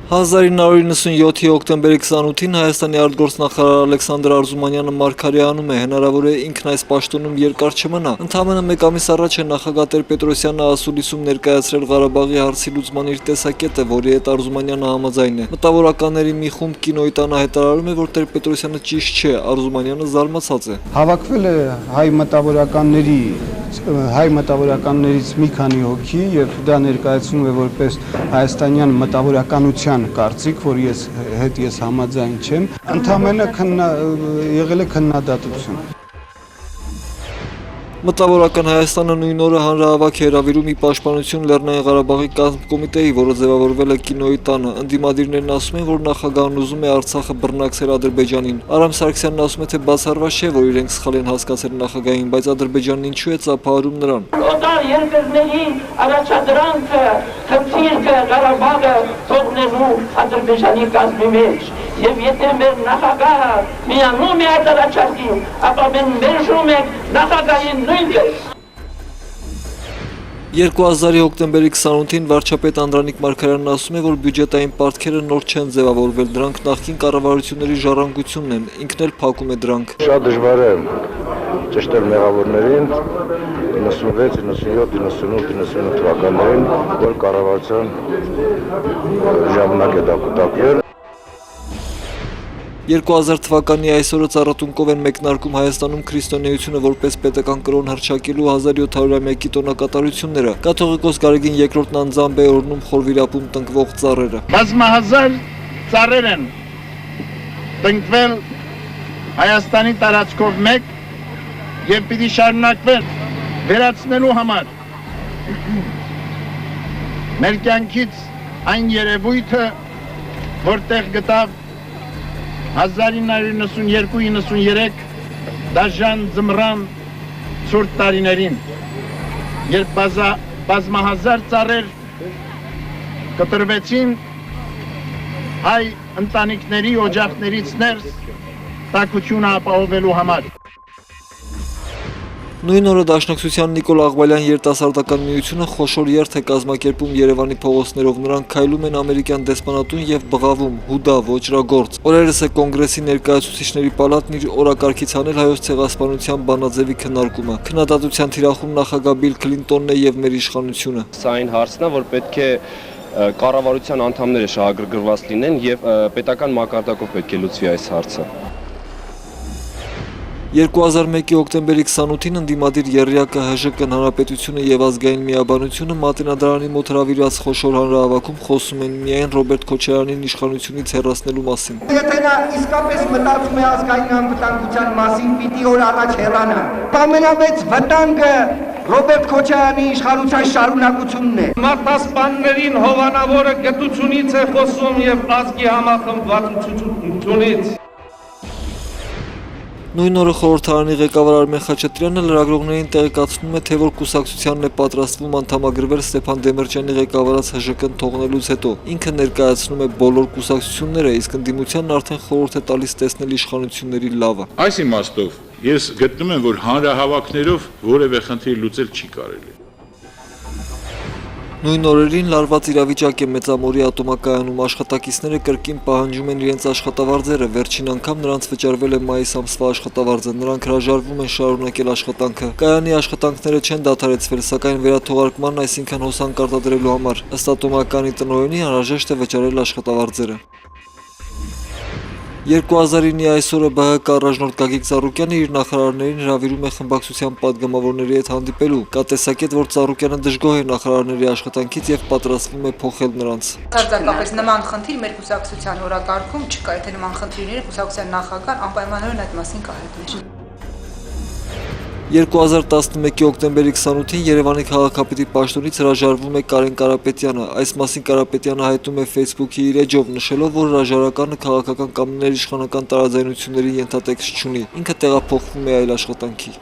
1997 հոկտեմբերի 28-ին Հայաստանի արտգործնախարար Ալեքսանդր Արզումանյանը մարգարեանում է, հնարավոր է ինքն այս պաշտոնում երկար չմնա։ Ընդամենը մեկ ամիս առաջ է նախագահ Տեր-Պետրոսյանը ասուլիսում ներկայացրել Ղարաբաղի հարցի լուծման իր տեսակետը, որի հետ Արզումանյանը համաձայն է։ Մտավորականների մի խումբ Կինոյի տանը հայտարարում է, որ Տեր-Պետրոսյանը ճիշտ չէ, Արզումանյանը զարմացած է։ Հավաքվել է հայ մտավորականներից մի քանի հոգի եւ դա ներկայացնում է որպես հայաստանյան մտավորականության կարծիք, որ ես համաձայն չեմ, ընդամենը եղել է քննադատություն։ Մտավորական Հայաստանը նույն օրը հանրահավաք է հրավիրում ի պաշտպանություն Լեռնային Ղարաբաղի կազմկոմիտեի, որը ձևավորվել է Կինոյի տանը։ Ընդդիմադիրներն ասում են, որ նախագահն ուզում է Արցախը բռնակցել Ադրբեջանին։ Արամ Սարգսյանն ասում է, թե բացառված չէ, որ իրենք սխալ են հասկացել նախագահին, բայց Ադրբեջանն ինչու է ծափահարում նրան։ Օտար երկրների առաջադրանքը, խնդիրը Ղարաբաղը թողնելու Ադրբեջանի կազմի մեջ։ Եվ եթե մեր նախագահը միանում է այդ առաջարկին, ապա մենք մերժում ենք նախագահին նույնպես։ 2000-ի հոկտեմբերի 28-ին վարչապետ Անդրանիկ Մարգարյանն ասում է, որ բյուջետային պարտքերը նոր չեն ձևավորվել, դրանք նախկին կառավարությունների ժառանգությունն են, ինքն էլ փակում է դրանք։ Շատ դժվար է ճշտել մեղավորներին 96, 97, 98, 99 թվականներին, որ կառավարության ժամանակ է դա կուտակվել։ 2000 թվականի այսօրը ծառատունկով են մեկնարկում Հայաստանում քրիստոնեությունը որպես պետական կրոն հռչակելու 1700-ամյակի տոնակատարությունները։ Կաթողիկոս Գարեգին II-ն անձամբ է օրհնում խորվիրապում տնկվող ծառերը։ Բազմահազար ծառեր են տնկվել Հայաստանի տարածքով մեկ եւ պիտի շարունակվեն վերացնելու համար մեր կյանքից այն երևույթը, որտեղ գտավ 1992-93 դաժան ձմռան ցուրտ տարիներին, երբ բազմահազար ծառեր կտրվեցին հայ ընտանիքների օջախներից ներս տաքությունը ապահովելու համար։ Նույն օրը Դաշնակցության Նիկոլ Աղբալյան երիտասարդական միությունը խոշոր երթ է կազմակերպում Երևանի փողոցներով, նրանք քայլում են ամերիկյան դեսպանատուն եւ բղավում՝ հուդա, ոճրագործ։ Օրերս է Կոնգրեսի ներկայացուցիչների պալատն իր օրակարգից հանել հայոց ցեղասպանության բանաձևի քննարկումը։ Քննադատության թիրախում նախագահ Բիլ Քլինտոնն է եւ մեր իշխանությունը։ Սա այն հարցն է, որ պետք է կառավարության անդամները շահագրգռված լինեն եւ պետական մակարդակով պետք է լուծվի այս հարցը։ 2001-ի հոկտեմբերի 28-ին ընդդիմադիր ԵՌԵԱԿ, ՀԺԿ-ն, Հանրապետությունը եւ Ազգային միաբանությունը Մատենադարանի մոտ հրավիրված խոշոր հանրահավաքում խոսում են միայն Ռոբերտ Քոչարյանին իշխանությունից հեռացնելու մասին։ Եթե նա իսկապես մտածում է ազգային անվտանգության մասին, պիտի օր առաջ հեռանա։ Ամենամեծ վտանգը Ռոբերտ Քոչարյանի իշխանության շարունակությունն է։ Մարտասպաններին հովանավորը գտությունից է խոսում եւ ազգի համախմբվածությունից։ Նույն օրը խորհրդարանի ղեկավար Արմեն Խաչատրյանը լրագրողներին տեղեկացնում է, թե որ կուսակցությանն է պատրաստվում անդամագրվել Ստեփան Դեմիրճյանի ղեկավարած ՀԺԿ-ն թողնելուց հետո։ Ինքը ներկայացնում է բոլոր կուսակցությունները, իսկ ընդդիմությանն արդեն խորհուրդ է տալիս տեսնել իշխանությունների լավը։ Այս իմաստով ես գտնում եմ, որ հանրահավաքներով որևէ խնդիր լուծել չի կարելի։ Նույն օրերին լարված իրավիճակ է Մեծամորի ատոմակայանում, աշխատակիցները կրկին պահանջում են իրենց աշխատավարձերը, վերջին անգամ նրանց վճարվել է մայիս ամսվա աշխատավարձը, նրանք հրաժարվում են շարունակել աշխատանքը։ Կայանի աշխատանքները չեն դադարեցվել, սակայն վերաթողարկման, այսինքն հոսանք արտադրելու համար, ըստ ատոմակայանի տնօրենի, անհրաժեշտ է վճարել աշխատավարձերը։ 2009-ի այսօրը ԲՀԿ առաջնորդ Գագիկ Ծառուկյանը իր նախարարներին հրավիրում է խմբակցության պատգամավորների հետ հանդիպելու։ Կա տեսակետ, որ Ծառուկյանը դժգոհ է նախարարների աշխատանքից եւ պատրաստվում է փոխել նրանց։ Հարձակապես նման խնդիր մեր կուսակցության օրակարգում չկա, եթե նման խնդիրները կուսակցության նախագահան անպայմանորեն այդ մասին կհայտներ։ 2011-ի հոկտեմբերի 28-ին Երևանի քաղաքապետի պաշտոնից հրաժարվում է Կարեն Կարապետյանը։ Այս մասին Կարապետյանը հայտնում է Facebook-ի իր էջով, նշելով, որ հրաժարականը քաղաքական կամ ներիշխանական տարաձայնությունների ենթատեքստ չունի։ Ինքը տեղափոխվում է այլ աշխատանքի։